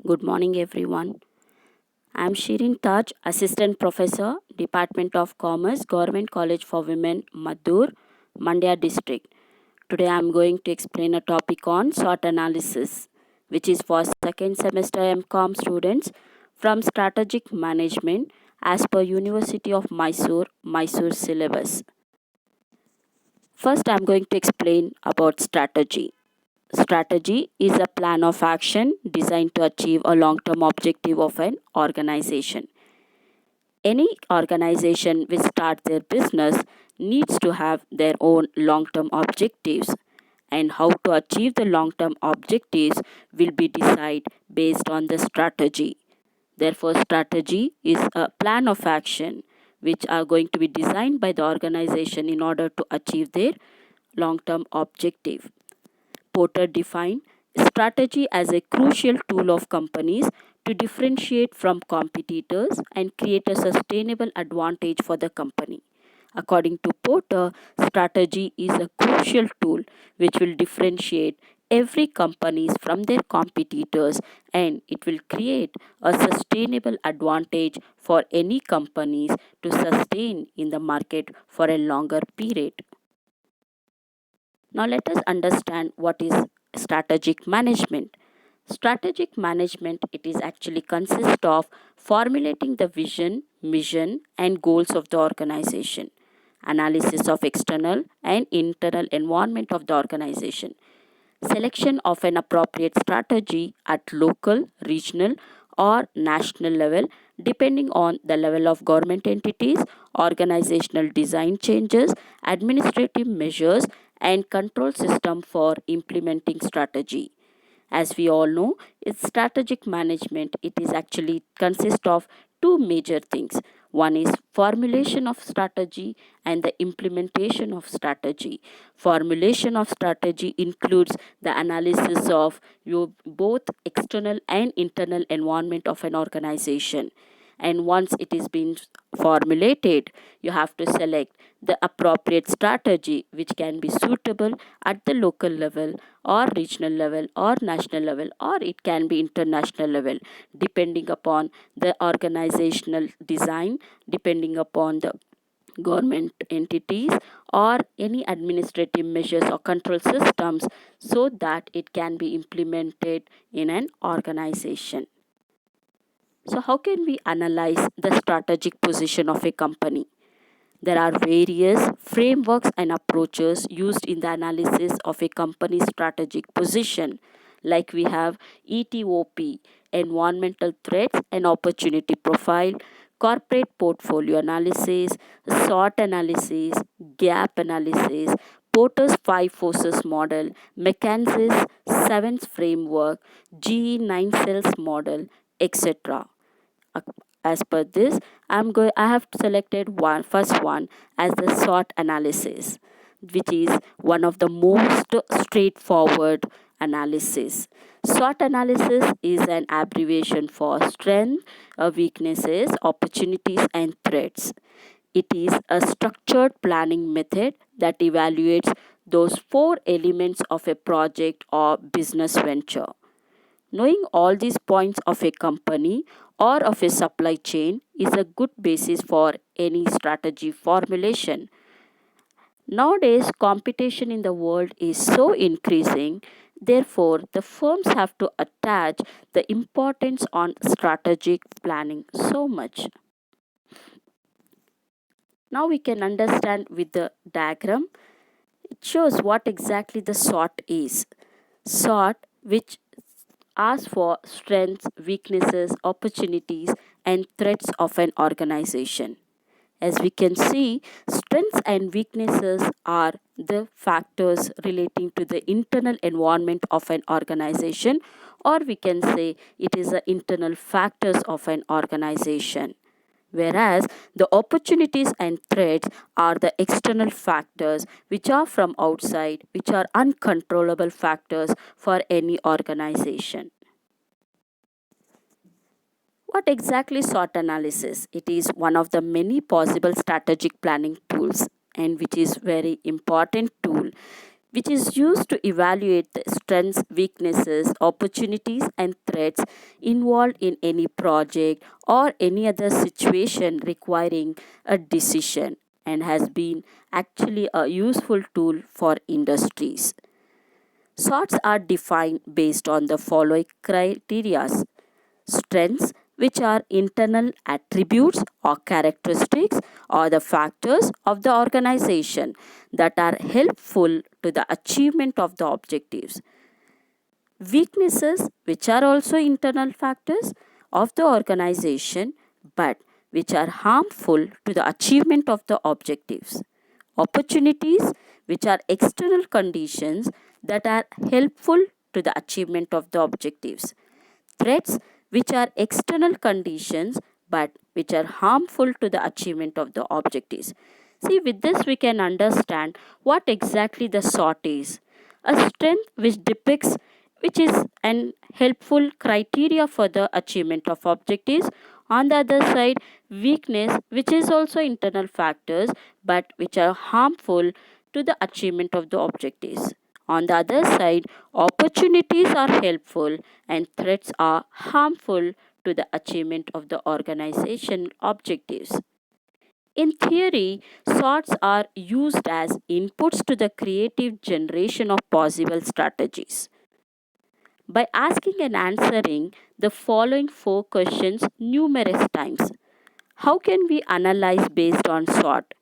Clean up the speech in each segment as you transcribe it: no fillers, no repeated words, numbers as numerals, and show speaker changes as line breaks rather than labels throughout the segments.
Good morning, everyone. I'm Shirin Taj, Assistant Professor, Department of Commerce, Government College for Women, Madur, Mandya District. Today I'm going to explain a topic on SWOT analysis, which is for second semester MCOM students from Strategic Management as per University of Mysore syllabus. First, I'm going to explain about strategy. Strategy is a plan of action designed to achieve a long term objective of an organization. Any organization which starts their business needs to have their own long term objectives, and how to achieve the long term objectives will be decided based on the strategy. Therefore, strategy is a plan of action which are going to be designed by the organization in order to achieve their long term objective. Porter defined strategy as a crucial tool of companies to differentiate from competitors and create a sustainable advantage for the company. According to Porter, strategy is a crucial tool which will differentiate every companies from their competitors, and it will create a sustainable advantage for any companies to sustain in the market for a longer period. Now let us understand what is strategic management. Strategic management, it is actually consists of formulating the vision, mission and goals of the organization, analysis of external and internal environment of the organization, selection of an appropriate strategy at local, regional or national level depending on the level of government entities, organizational design changes, administrative measures and control system for implementing strategy. As we all know, it's strategic management. It is actually consists of two major things. One is formulation of strategy and the implementation of strategy. Formulation of strategy includes the analysis of your both external and internal environment of an organization. And once it is been formulated, you have to select the appropriate strategy which can be suitable at the local level or regional level or national level, or it can be international level, depending upon the organizational design, depending upon the government entities or any administrative measures or control systems, so that it can be implemented in an organization. So, how can we analyze the strategic position of a company? There are various frameworks and approaches used in the analysis of a company's strategic position, like we have ETOP, environmental threats and opportunity profile, corporate portfolio analysis, SWOT analysis, gap analysis, Porter's five forces model, McKinsey's seventh framework, GE 9 cells model, etc. As per this, I have selected first one as the SWOT analysis, which is one of the most straightforward analysis. SWOT analysis is an abbreviation for strength, weaknesses, opportunities and threats. It is a structured planning method that evaluates those four elements of a project or business venture. Knowing all these points of a company or of a supply chain is a good basis for any strategy formulation. Nowadays, competition in the world is so increasing, therefore, the firms have to attach the importance on strategic planning so much. Now we can understand with the diagram. It shows what exactly the SWOT is. SWOT, which asks for strengths, weaknesses, opportunities, and threats of an organization. As we can see, strengths and weaknesses are the factors relating to the internal environment of an organization, or we can say it is the internal factors of an organization. Whereas the opportunities and threats are the external factors which are from outside, which are uncontrollable factors for any organization. What exactly SWOT analysis? It is one of the many possible strategic planning tools, and which is very important tool which is used to evaluate the strengths, weaknesses, opportunities, and threats involved in any project or any other situation requiring a decision, and has been actually a useful tool for industries. Sorts are defined based on the following criteria: strengths, which are internal attributes or characteristics or the factors of the organization that are helpful to the achievement of the objectives. Weaknesses, which are also internal factors of the organization but which are harmful to the achievement of the objectives. Opportunities, which are external conditions that are helpful to the achievement of the objectives. Threats, which are external conditions but which are harmful to the achievement of the objectives. See, with this, we can understand what exactly the SWOT is. A strength which depicts which is an helpful criteria for the achievement of objectives. On the other side, weakness, which is also internal factors but which are harmful to the achievement of the objectives. On the other side, opportunities are helpful and threats are harmful to the achievement of the organization objectives. In theory, sorts are used as inputs to the creative generation of possible strategies. By asking and answering the following four questions numerous times, how can we analyze based on SWOT?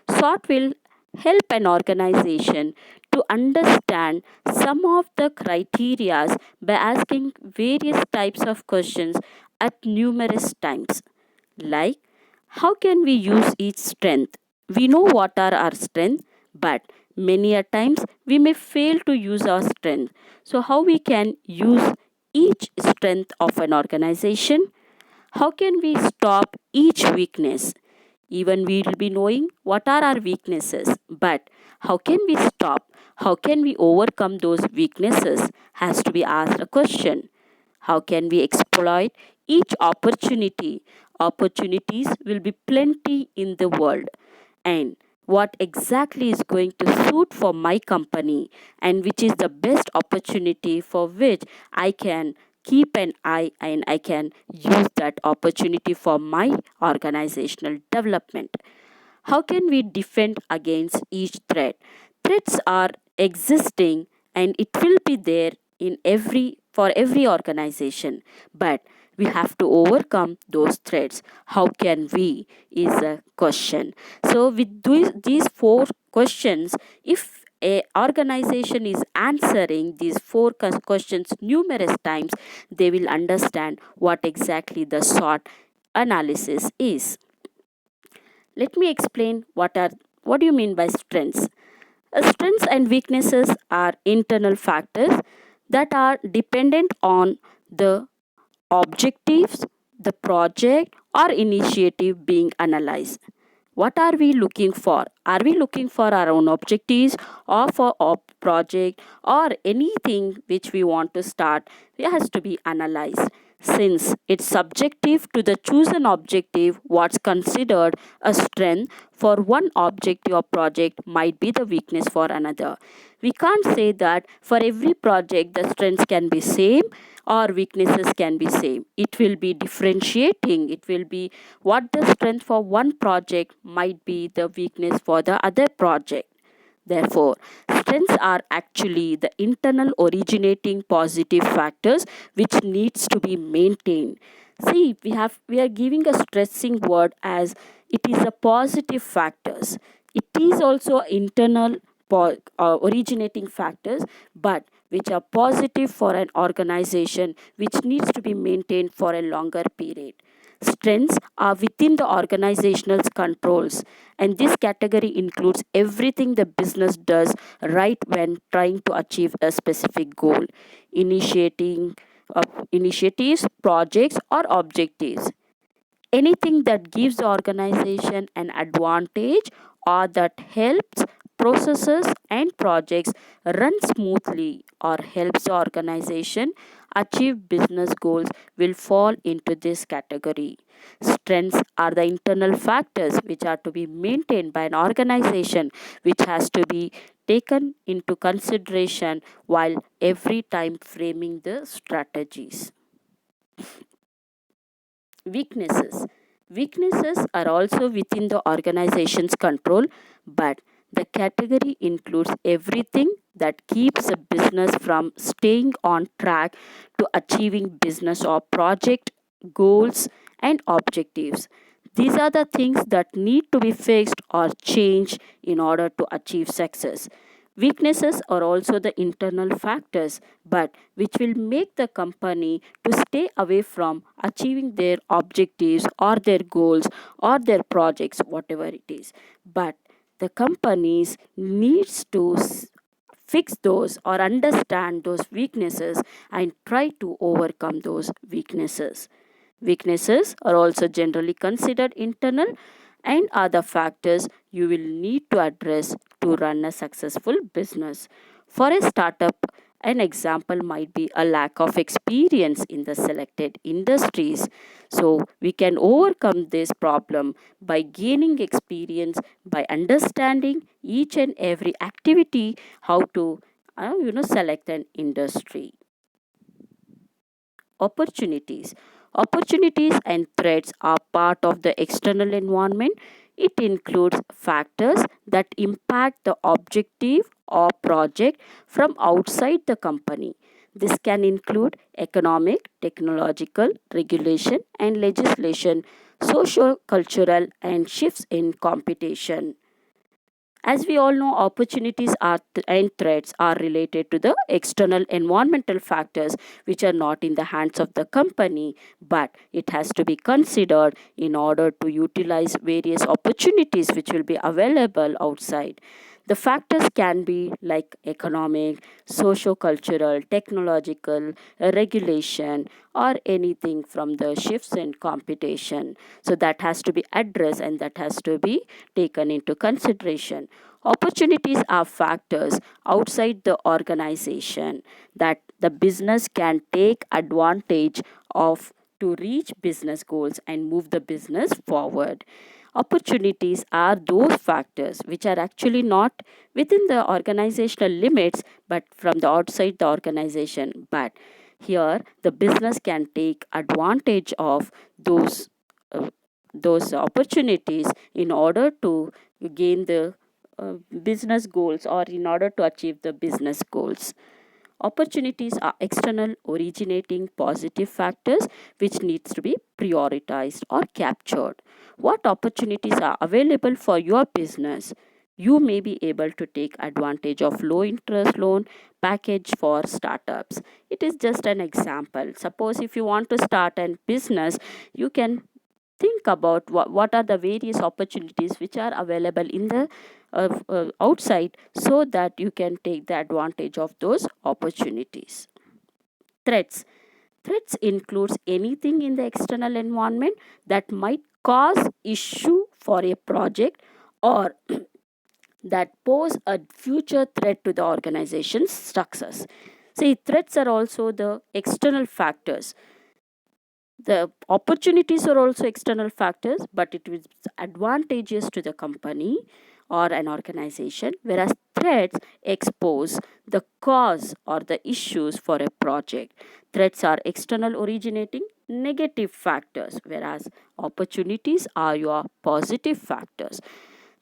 SWOT will help an organization to understand some of the criteria by asking various types of questions at numerous times. Like, how can we use each strength? We know what are our strengths, but many a times we may fail to use our strength. So, how we can use each strength of an organization? How can we stop each weakness? Even we will be knowing what are our weaknesses, but how can we stop? How can we overcome those weaknesses? Has to be asked a question. How can we exploit each opportunity? Opportunities will be plenty in the world. And what exactly is going to suit for my company and which is the best opportunity for which I can keep an eye and I can use that opportunity for my organizational development. How can we defend against each threat? Threats are existing and it will be there in every for every organization, but we have to overcome those threats. How can we is a question. So with these four questions, if a organization is answering these four questions numerous times, they will understand what exactly the SWOT analysis is. Let me explain what do you mean by strengths. Strengths and weaknesses are internal factors that are dependent on the objectives, the project or initiative being analyzed. What are we looking for? Are we looking for our own objectives or for a project or anything which we want to start? It has to be analyzed. Since it's subjective to the chosen objective, what's considered a strength for one objective or project might be the weakness for another. We can't say that for every project the strengths can be same or weaknesses can be same. It will be differentiating. It will be what the strength for one project might be the weakness for the other project. Therefore, strengths are actually the internal originating positive factors which needs to be maintained. See, we are giving a stressing word as it is a positive factors. It is also internal originating factors, but which are positive for an organization which needs to be maintained for a longer period. Strengths are within the organizational controls, and this category includes everything the business does right when trying to achieve a specific goal, initiating initiatives, projects, or objectives. Anything that gives the organization an advantage or that helps processes and projects run smoothly or helps the organization achieve business goals will fall into this category. Strengths are the internal factors which are to be maintained by an organization, which has to be taken into consideration while every time framing the strategies. Weaknesses. Weaknesses are also within the organization's control, but the category includes everything that keeps a business from staying on track to achieving business or project goals and objectives. These are the things that need to be fixed or changed in order to achieve success. Weaknesses are also the internal factors, but which will make the company to stay away from achieving their objectives or their goals or their projects, whatever it is. But the companies needs to fix those or understand those weaknesses and try to overcome those weaknesses. Weaknesses are also generally considered internal and are the factors you will need to address to run a successful business. For a startup, an example might be a lack of experience in the selected industries. So, we can overcome this problem by gaining experience, by understanding each and every activity, how to select an industry. Opportunities. Opportunities and threats are part of the external environment. It includes factors that impact the objective or project from outside the company. This can include economic, technological, regulation, and legislation, socio cultural, and shifts in competition. As we all know, opportunities and threats are related to the external environmental factors which are not in the hands of the company, but it has to be considered in order to utilize various opportunities which will be available outside. The factors can be like economic, socio-cultural, technological, regulation, or anything from the shifts in competition. So that has to be addressed and that has to be taken into consideration. Opportunities are factors outside the organization that the business can take advantage of to reach business goals and move the business forward. Opportunities are those factors which are actually not within the organizational limits but from the outside the organization. But here the business can take advantage of uh, those opportunities in order to gain the business goals or in order to achieve the business goals. Opportunities are external originating positive factors which needs to be prioritized or captured. What opportunities are available for your business? You may be able to take advantage of low interest loan package for startups. It is just an example. Suppose if you want to start a business, you can think about what are the various opportunities which are available in the outside so that you can take the advantage of those opportunities. Threats. Threats includes anything in the external environment that might cause issue for a project or that pose a future threat to the organization's success. See, threats are also the external factors. The opportunities are also external factors, but it is advantageous to the company or an organization, whereas threats expose the cause or the issues for a project. Threats are external originating negative factors, whereas opportunities are your positive factors.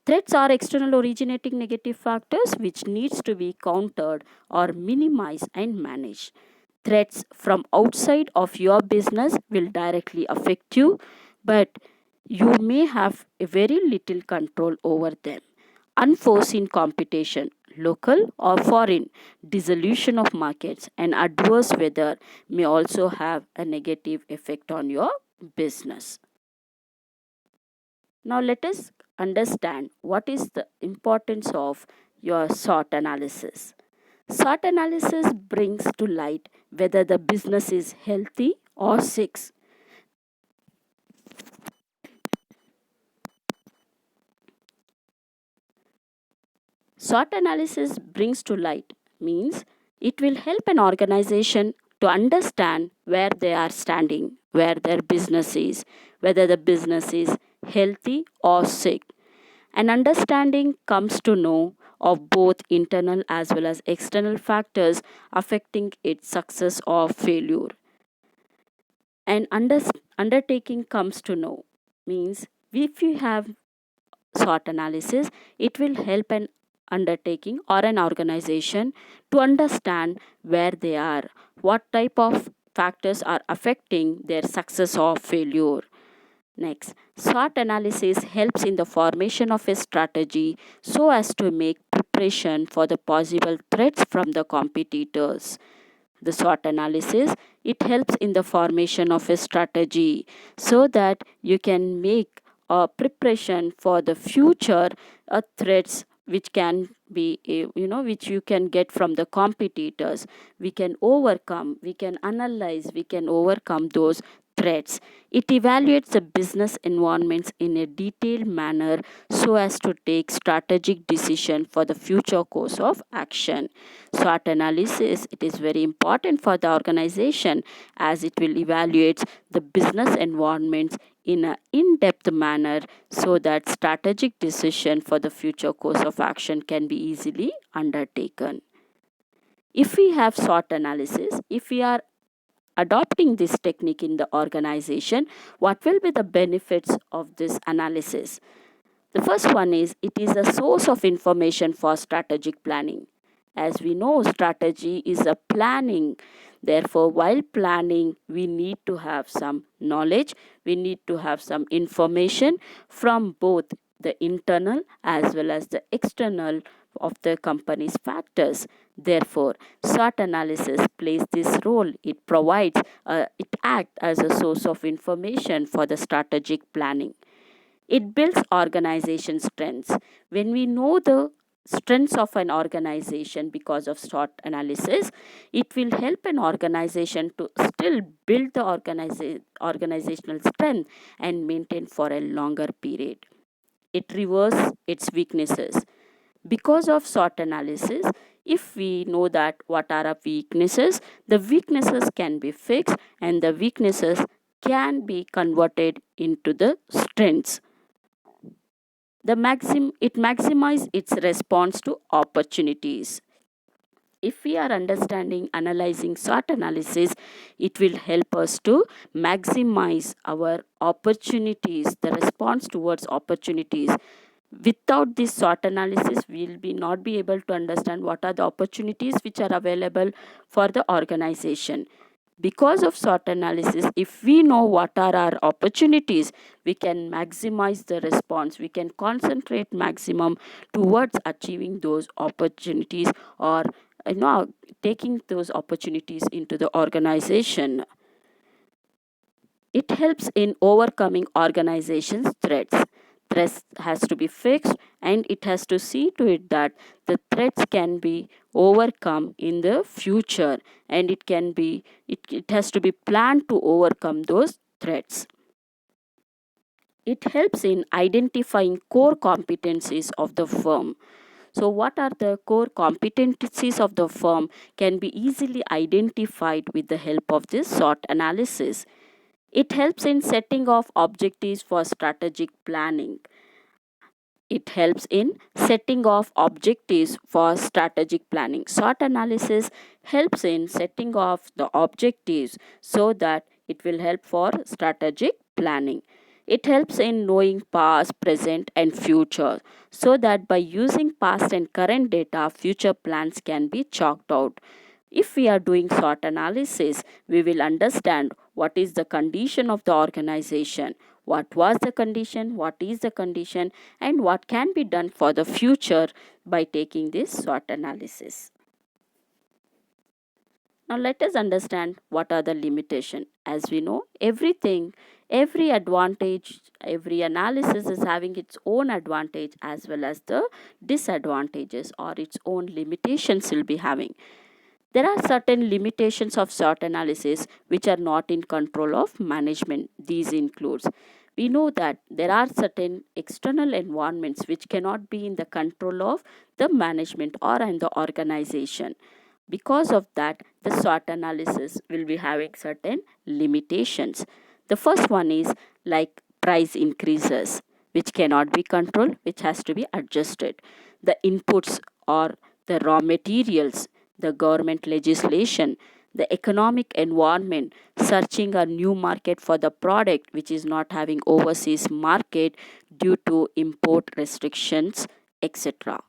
Threats are external originating negative factors which needs to be countered or minimized and managed. Threats from outside of your business will directly affect you, but you may have a very little control over them. Unforeseen competition, local or foreign, dissolution of markets, and adverse weather may also have a negative effect on your business. Now, let us understand what is the importance of your SWOT analysis. SWOT analysis brings to light whether the business is healthy or sick. SWOT analysis brings to light means it will help an organization to understand where they are standing, where their business is, whether the business is healthy or sick. An understanding comes to know of both internal as well as external factors affecting its success or failure. An undertaking comes to know means if you have SWOT analysis, it will help an undertaking or an organization to understand where they are, what type of factors are affecting their success or failure. Next, SWOT analysis helps in the formation of a strategy so as to make preparation for the possible threats from the competitors. The SWOT analysis, it helps in the formation of a strategy so that you can make a preparation for the future threats which can be which you can get from the competitors. We can overcome, we can analyze, we can overcome those threats. It evaluates the business environments in a detailed manner so as to take strategic decision for the future course of action. SWOT analysis, it is very important for the organization as it will evaluate the business environments in an in-depth manner so that strategic decision for the future course of action can be easily undertaken. If we have SWOT analysis, if we are adopting this technique in the organization, what will be the benefits of this analysis? The first one is it is a source of information for strategic planning. As we know, strategy is a planning. Therefore, while planning, we need to have some knowledge, we need to have some information from both the internal as well as the external of the company's factors. Therefore, SWOT analysis plays this role. It provides, it acts as a source of information for the strategic planning. It builds organization strengths. When we know the strengths of an organization because of SWOT analysis, it will help an organization to still build the organizational strength and maintain for a longer period. It reverses its weaknesses. Because of SWOT analysis, if we know that what are our weaknesses, the weaknesses can be fixed and the weaknesses can be converted into the strengths. It maximizes its response to opportunities. If we are understanding analyzing SWOT analysis, it will help us to maximize our opportunities, the response towards opportunities. Without this SWOT analysis, we will not be able to understand what are the opportunities which are available for the organization. Because of SWOT analysis, if we know what are our opportunities, we can maximize the response. We can concentrate maximum towards achieving those opportunities or taking those opportunities into the organization. It helps in overcoming organization's threats. Threats has to be fixed and it has to see to it that the threats can be overcome in the future and it has to be planned to overcome those threats. It helps in identifying core competencies of the firm. So what are the core competencies of the firm can be easily identified with the help of this SWOT analysis. It helps in setting of objectives for strategic planning. It helps in setting of objectives for strategic planning. SWOT analysis helps in setting of the objectives so that it will help for strategic planning. It helps in knowing past, present, and future so that by using past and current data, future plans can be chalked out. If we are doing SWOT analysis, we will understand what is the condition of the organization, what was the condition, what is the condition, and what can be done for the future by taking this SWOT analysis. Now let us understand what are the limitations. As we know, every advantage, every analysis is having its own advantage as well as the disadvantages or its own limitations will be having. There are certain limitations of SWOT analysis which are not in control of management. These includes, we know that there are certain external environments which cannot be in the control of the management or in the organization. Because of that, the SWOT analysis will be having certain limitations. The first one is like price increases, which cannot be controlled, which has to be adjusted. The inputs or the raw materials, the government legislation, the economic environment, searching a new market for the product which is not having overseas market due to import restrictions, etc.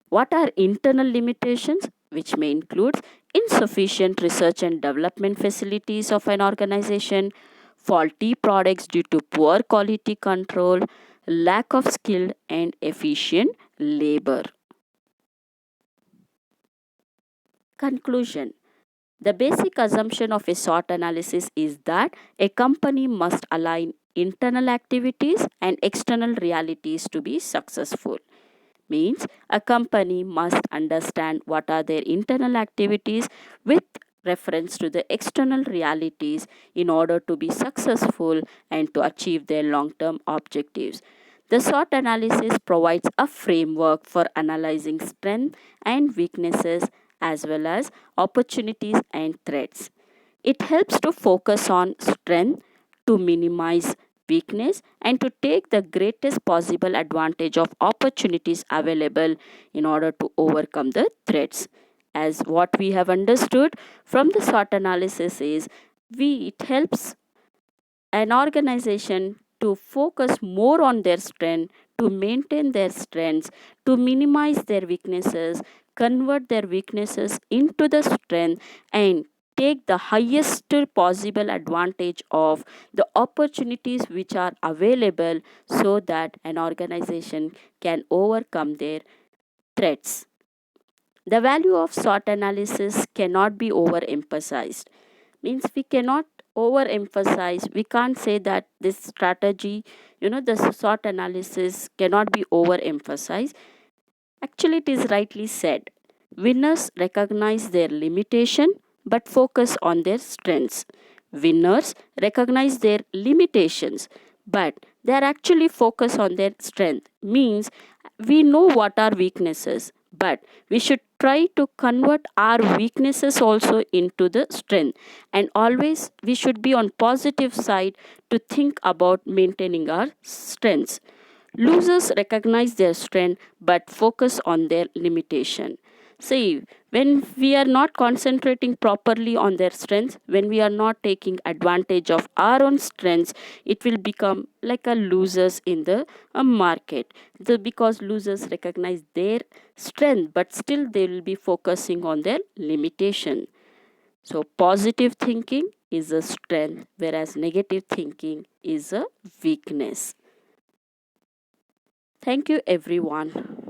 What are internal limitations? Which may include insufficient research and development facilities of an organization, faulty products due to poor quality control, lack of skilled and efficient labor. Conclusion. The basic assumption of a SWOT analysis is that a company must align internal activities and external realities to be successful. Means a company must understand what are their internal activities with reference to the external realities in order to be successful and to achieve their long-term objectives. The SWOT analysis provides a framework for analyzing strengths and weaknesses as well as opportunities and threats. It helps to focus on strength, to minimize weakness, and to take the greatest possible advantage of opportunities available in order to overcome the threats. As what we have understood from the SWOT analysis is, it helps an organization to focus more on their strength, to maintain their strengths, to minimize their weaknesses, convert their weaknesses into the strength, and take the highest possible advantage of the opportunities which are available so that an organization can overcome their threats. The value of SWOT analysis cannot be overemphasized. Means we cannot overemphasize, we can't say that this strategy, the SWOT analysis cannot be overemphasized. Actually, it is rightly said. Winners recognize their limitation but focus on their strengths. Winners recognize their limitations but they are actually focused on their strength. Means we know what are weaknesses, but we should try to convert our weaknesses also into the strength, and always we should be on positive side to think about maintaining our strengths. Losers recognize their strength but focus on their limitation. See, when we are not concentrating properly on their strengths, when we are not taking advantage of our own strengths, it will become like a losers in the market. Because losers recognize their strength, but still they will be focusing on their limitation. So, positive thinking is a strength, whereas negative thinking is a weakness. Thank you, everyone.